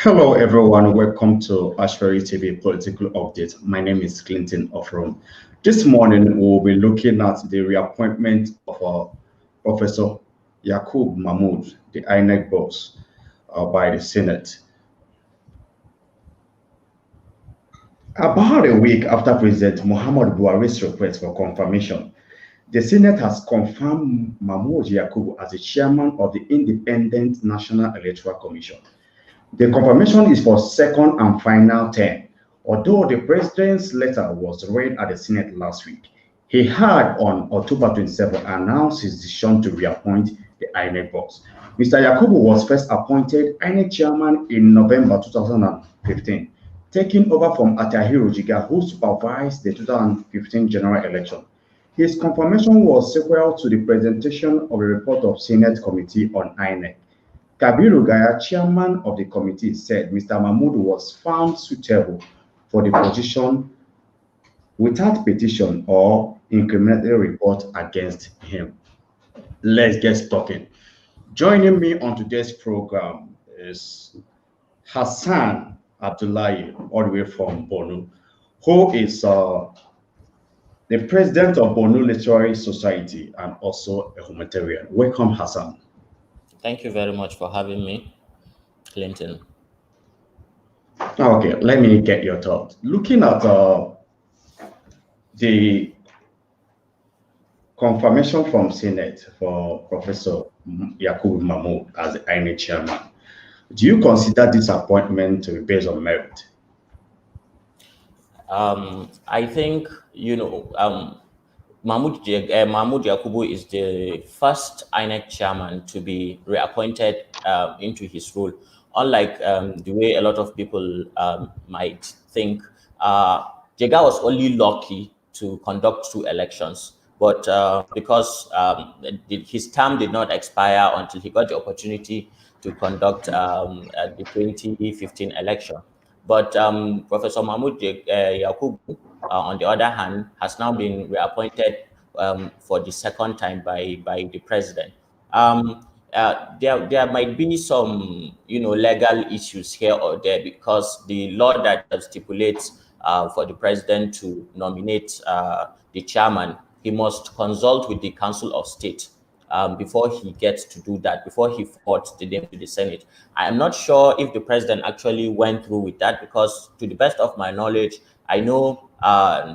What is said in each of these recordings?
Hello, everyone. Welcome to Ashbury TV Political Update. My name is Clinton Ofrom. This morning, we'll be looking at the reappointment of Professor Mahmood, the INEC boss, by the Senate. About a week after President Muhammad Buhari's request for confirmation, the Senate has confirmed Mahmood Yakubu as the chairman of the Independent National Electoral Commission. The confirmation is for second and final term. Although the president's letter was read at the Senate last week, he had on October 27 announced his decision to reappoint the INEC boss. Mr. Yakubu was first appointed INEC chairman in November 2015, taking over from Atahiru Jiga, who supervised the 2015 general election. His confirmation was sequel to the presentation of a report of Senate Committee on INEC. Kabiru Gaya, chairman of the committee, said Mr. Mahmood was found suitable for the position without petition or incriminatory report against him. Let's get talking. Joining me on today's program is Hassan Abdullahi, all the way from Borno, who is the president of Borno Literary Society and also a humanitarian. Welcome, Hassan. Thank you very much for having me, Clinton. Okay, let me get your thoughts. Looking at the confirmation from Senate for Professor Yakubu Mahmood as the INEC chairman, do you consider this appointment to be based on merit? I think, Mahmood Yakubu is the first INEC chairman to be reappointed into his role. Unlike the way a lot of people might think, Jega was only lucky to conduct 2 elections, but because his term did not expire until he got the opportunity to conduct the 2015 election. But Professor Mahmood Yakubu, on the other hand, has now been reappointed for the second time by the president. There might be some legal issues here or there, because the law that stipulates for the president to nominate the chairman, he must consult with the Council of State before he gets to do that, before he forwards the name to the Senate. I am not sure if the president actually went through with that, because to the best of my knowledge, I know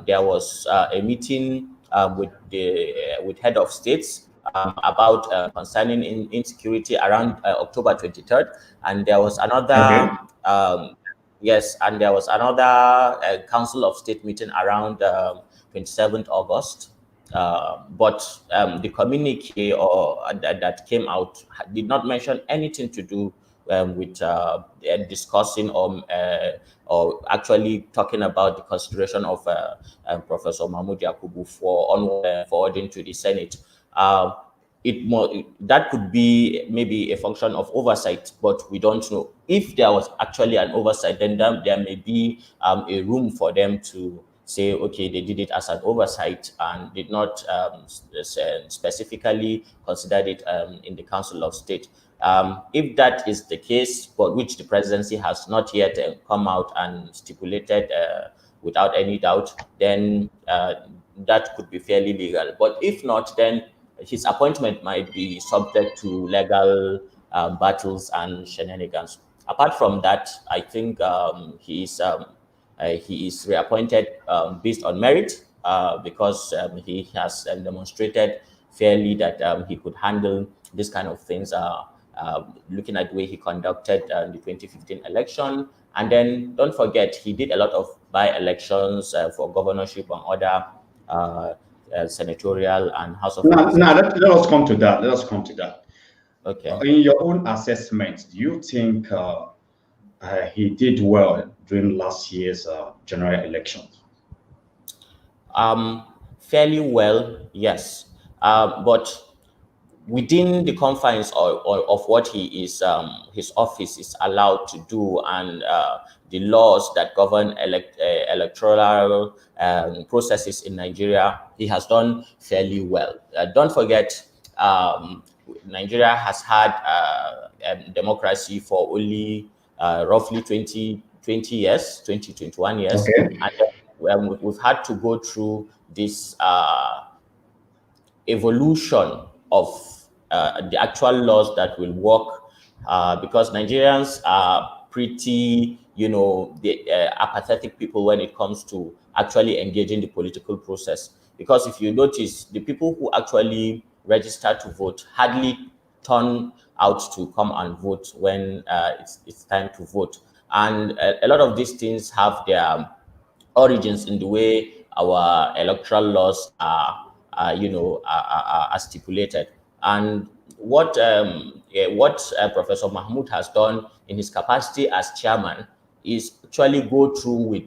there was a meeting with head of states about concerning insecurity around October 23rd, and there was another yes, and there was another Council of State meeting around 27th August. But the communique that came out did not mention anything to do with discussing or actually talking about the consideration of Professor Mahmood Yakubu for forwarding to the Senate. That could be maybe a function of oversight, but we don't know. If there was actually an oversight, then there may be a room for them to say, okay, they did it as an oversight and did not specifically consider it in the Council of State. If that is the case, but which the presidency has not yet come out and stipulated without any doubt, then that could be fairly legal. But if not, then his appointment might be subject to legal battles and shenanigans. Apart from that, I think he is reappointed based on merit because he has demonstrated fairly that he could handle this kind of things, looking at the way he conducted the 2015 election. And then don't forget, he did a lot of by-elections for governorship and other senatorial and House of Representatives. Let us come to that. Let us come to that. Okay. In your own assessment, do you think he did well during last year's general elections? Fairly well, yes. But within the confines of what he is, his office is allowed to do, and the laws that govern electoral processes in Nigeria, he has done fairly well. Don't forget, Nigeria has had democracy for only roughly 20 years, 21 years. Okay. And we've had to go through this evolution of the actual laws that will work, because Nigerians are pretty, apathetic people when it comes to actually engaging the political process. Because if you notice, the people who actually register to vote hardly turn out to come and vote when it's time to vote. And a lot of these things have their origins in the way our electoral laws are stipulated. And what Professor Mahmood has done in his capacity as chairman is actually go through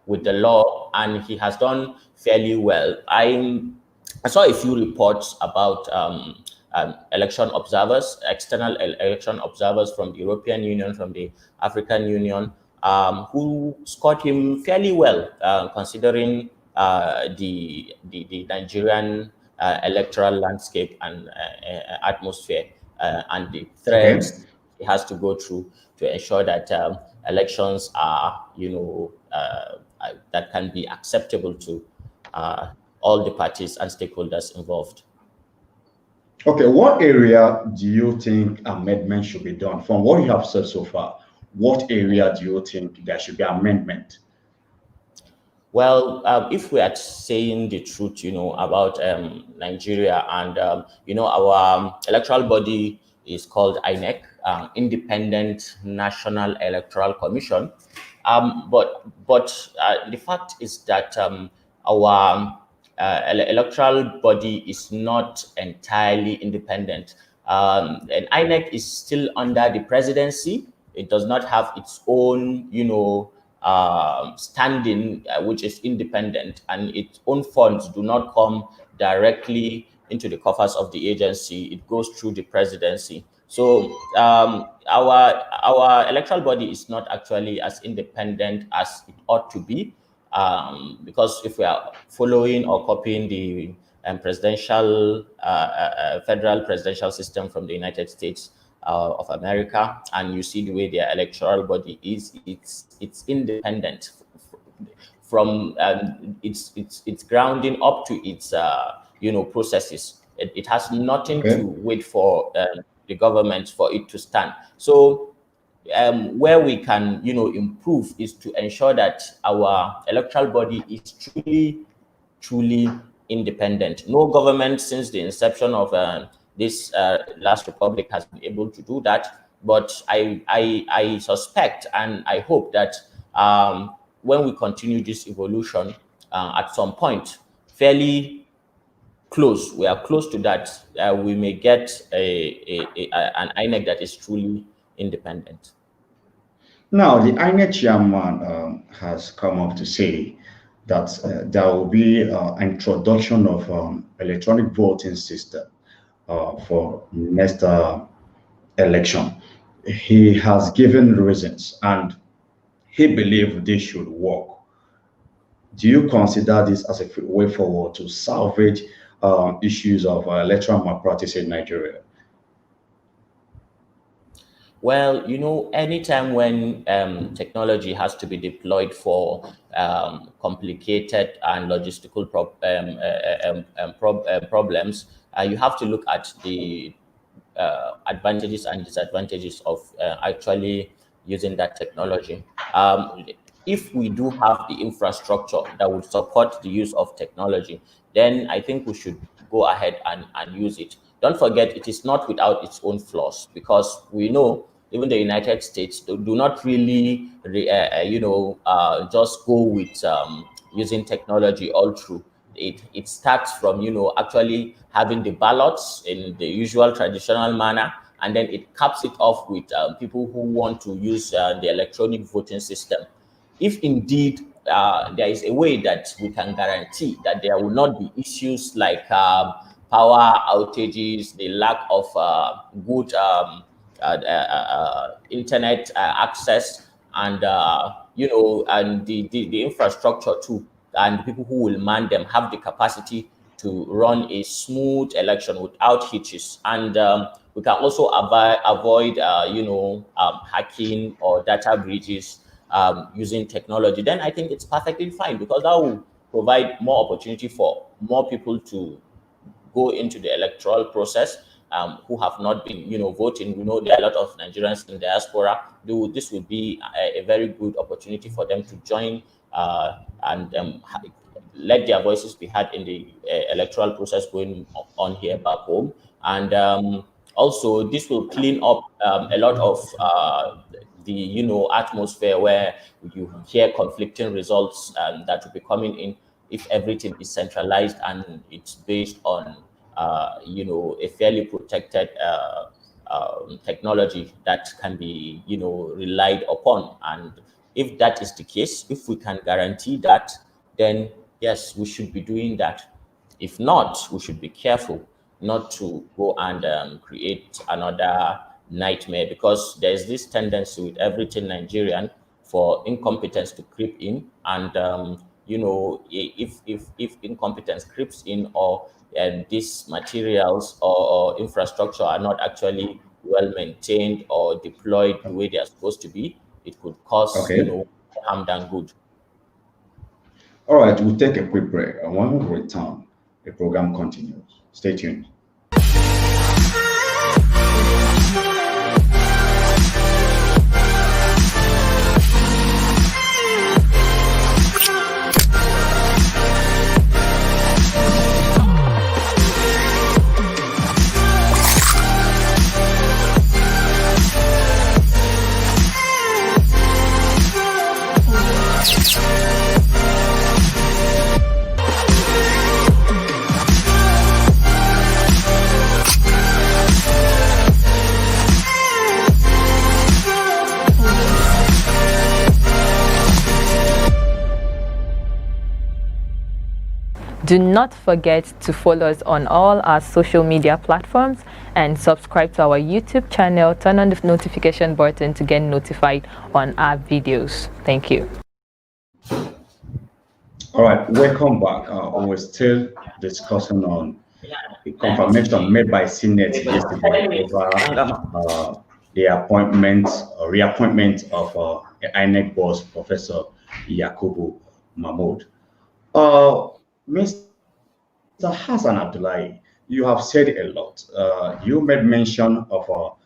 with the law, and he has done fairly well. I saw a few reports about election observers, external election observers from the European Union, from the African Union, who scored him fairly well, considering the Nigerian electoral landscape and atmosphere, and the Okay. threads he has to go through to ensure that elections are, that can be acceptable to all the parties and stakeholders involved. Okay, what area do you think amendment should be done? From what you have said so far, what area do you think there should be amendment? Well, if we are saying the truth, about Nigeria, and our electoral body is called INEC, Independent National Electoral Commission. But the fact is that our electoral body is not entirely independent. And INEC is still under the presidency. It does not have its own, standing, which is independent, and its own funds do not come directly into the coffers of the agency. It goes through the presidency. So our electoral body is not actually as independent as it ought to be, because if we are following or copying the federal presidential system from the United States of America, and you see the way their electoral body is, it's independent from its grounding up to its processes. It has nothing Okay. to wait for the government for it to stand. So where we can improve is to ensure that our electoral body is truly independent. No government since the inception of this last republic has been able to do that. But I suspect and I hope that when we continue this evolution, at some point, fairly close, we are close to that, we may get an INEC that is truly independent. Now, the INEC chairman has come up to say that there will be introduction of electronic voting system for next election. He has given reasons, and he believes this should work. Do you consider this as a way forward to salvage issues of electoral malpractice in Nigeria? Well, anytime when technology has to be deployed for complicated and logistical problems, you have to look at the advantages and disadvantages of actually using that technology. If we do have the infrastructure that would support the use of technology, then I think we should go ahead and use it. Don't forget, it is not without its own flaws, because we know even the United States do not really, just go with using technology all through. It starts from actually having the ballots in the usual traditional manner, and then it caps it off with people who want to use the electronic voting system. If indeed there is a way that we can guarantee that there will not be issues like power outages, the lack of good internet access, and and the infrastructure too, and the people who will man them have the capacity to run a smooth election without hitches. And we can also avoid, hacking or data breaches using technology. Then I think it's perfectly fine, because that will provide more opportunity for more people to go into the electoral process, who have not been, voting. We know there are a lot of Nigerians in diaspora. This would be a very good opportunity for them to join and let their voices be heard in the electoral process going on here back home. And also, this will clean up a lot of the atmosphere where you hear conflicting results that will be coming in, if everything is centralized and it's based on a fairly protected technology that can be relied upon. And if that is the case, if we can guarantee that, then yes, we should be doing that. If not, we should be careful not to go and create another nightmare, because there's this tendency with everything Nigerian for incompetence to creep in. And if incompetence creeps in, or these materials or infrastructure are not actually well maintained or deployed the way they are supposed to be, it could cause Okay. harm than good. All right, we'll take a quick break. And when we return, the program continues. Stay tuned. Do not forget to follow us on all our social media platforms and subscribe to our YouTube channel. Turn on the notification button to get notified on our videos. Thank you. All right, welcome back. We're still discussing on the confirmation made by Senate yesterday over the appointment or reappointment of INEC boss, Professor Yakubu Mahmood. Mr. Hassan Abdullahi, you have said a lot. You made mention of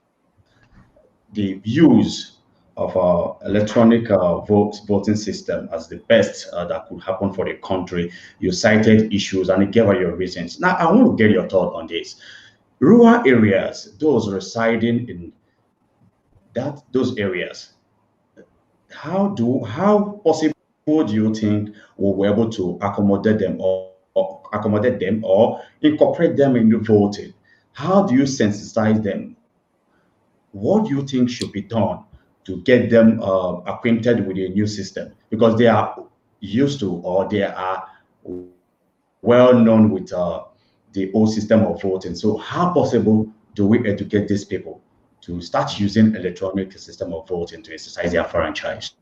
the use of electronic voting system as the best that could happen for the country. You cited issues and you gave out your reasons. Now, I want to get your thought on this. Rural areas, those residing in those areas, how possible do you think we'll be able to accommodate them or incorporate them in the voting? How do you sensitize them? What do you think should be done to get them acquainted with the new system? Because they are used to, or they are well known with the old system of voting. So how possible do we educate these people to start using electronic system of voting to exercise their franchise?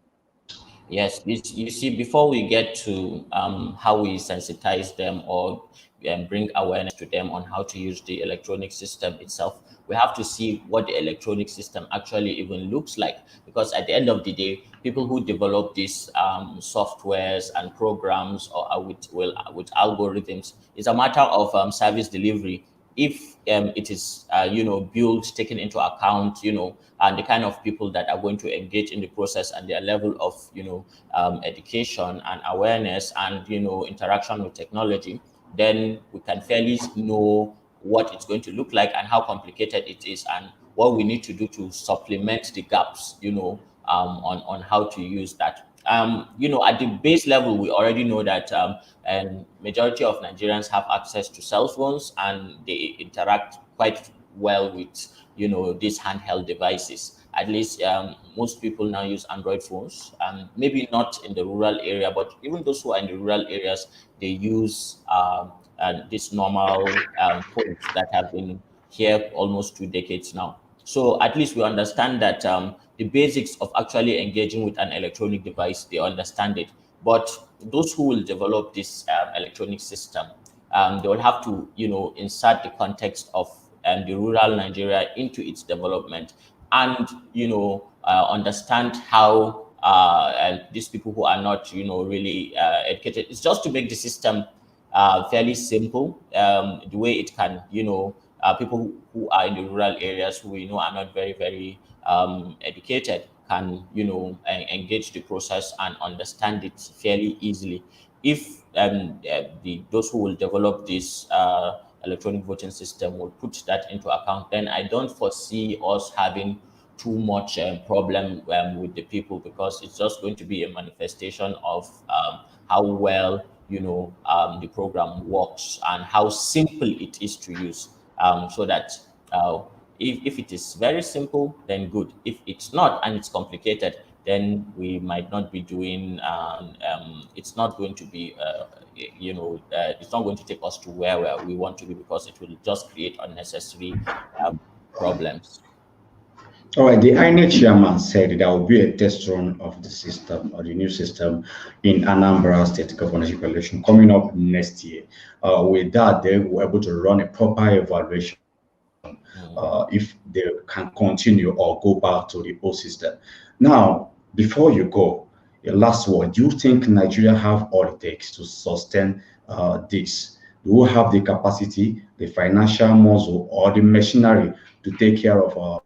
Yes, you see, before we get to how we sensitize them or bring awareness to them on how to use the electronic system itself, we have to see what the electronic system actually even looks like. Because at the end of the day, people who develop these softwares and programs or with algorithms, it's a matter of service delivery. If it is built, taken into account, and the kind of people that are going to engage in the process and their level of education and awareness and interaction with technology, then we can fairly know what it's going to look like and how complicated it is, and what we need to do to supplement the gaps on how to use that. At the base level, we already know that and majority of Nigerians have access to cell phones, and they interact quite well with these handheld devices. At least most people now use Android phones. Maybe not in the rural area, but even those who are in the rural areas, they use these normal phones that have been here almost 2 decades now. So at least we understand that the basics of actually engaging with an electronic device, they understand it. But those who will develop this electronic system, they will have to, insert the context of the rural Nigeria into its development, and understand how and these people who are not really educated. It's just to make the system fairly simple, the way it can, people who are in the rural areas who are not very educated can engage the process and understand it fairly easily. If those who will develop this electronic voting system will put that into account, then I don't foresee us having too much problem with the people, because it's just going to be a manifestation of how well the program works and how simple it is to use, so that if it is very simple, then good. If it's not and it's complicated, then we might not be doing it's not going to be it's not going to take us to where we want to be, because it will just create unnecessary problems. All right, the INEC chairman said there will be a test run of the system, or the new system, in Anambra State governorship election coming up next year. With that, they were able to run a proper evaluation if they can continue or go back to the old system. Now, before you go, your last word, do you think Nigeria have all it takes to sustain this? Do we have the capacity, the financial muscle, or the machinery to take care of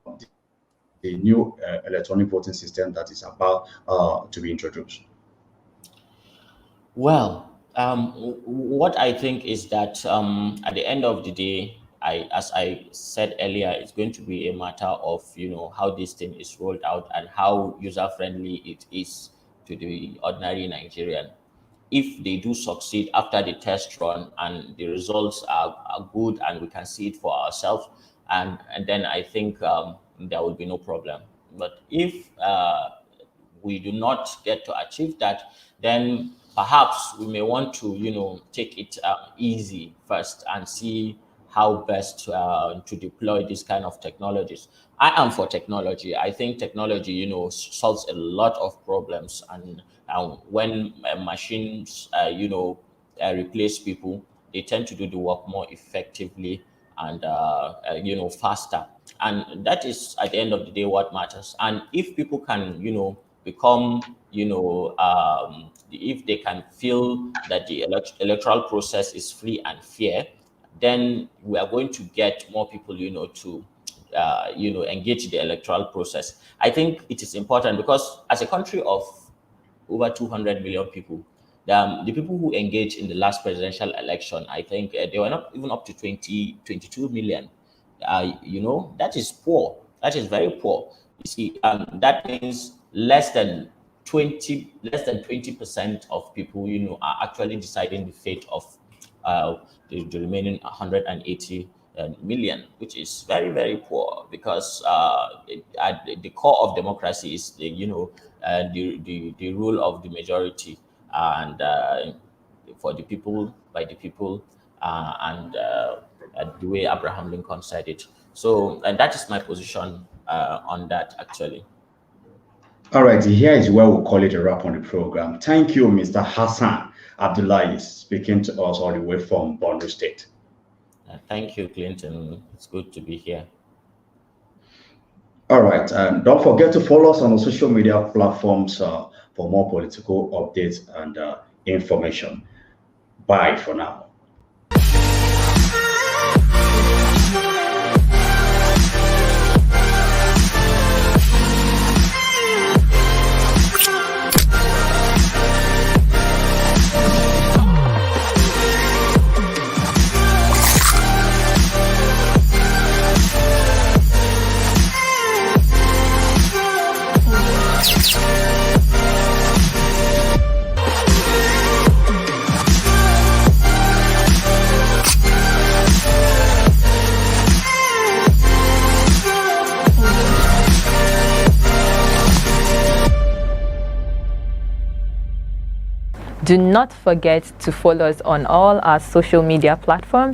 the new electronic voting system that is about to be introduced? Well, what I think is that at the end of the day, as I said earlier, it's going to be a matter of how this thing is rolled out and how user friendly it is to the ordinary Nigerian. If they do succeed after the test run and the results are good and we can see it for ourselves, and then I think there will be no problem. But if we do not get to achieve that, then perhaps we may want to take it easy first and see how best to deploy this kind of technologies. I am for technology. I think technology solves a lot of problems, and when machines replace people, they tend to do the work more effectively and faster, and that is at the end of the day what matters. And if people can become if they can feel that the electoral process is free and fair, then we are going to get more people to engage the electoral process. I think it is important because as a country of over 200 million people, the people who engaged in the last presidential election, I think they were not even up to 22 million. That is poor. That is very poor. You see, that means less than 20% of people, are actually deciding the fate of the remaining 180 million, which is very, very poor, because at the core of democracy is the rule of the majority, and for the people, by the people, and the way Abraham Lincoln said it. So, and that is my position on that, actually. All right, here is where we'll call it a wrap on the program. Thank you, Mr. Hassan Abdullahi, speaking to us all the way from Borno State. Thank you, Clinton. It's good to be here. All right, and don't forget to follow us on the social media platforms for more political updates and information. Bye for now. Do not forget to follow us on all our social media platforms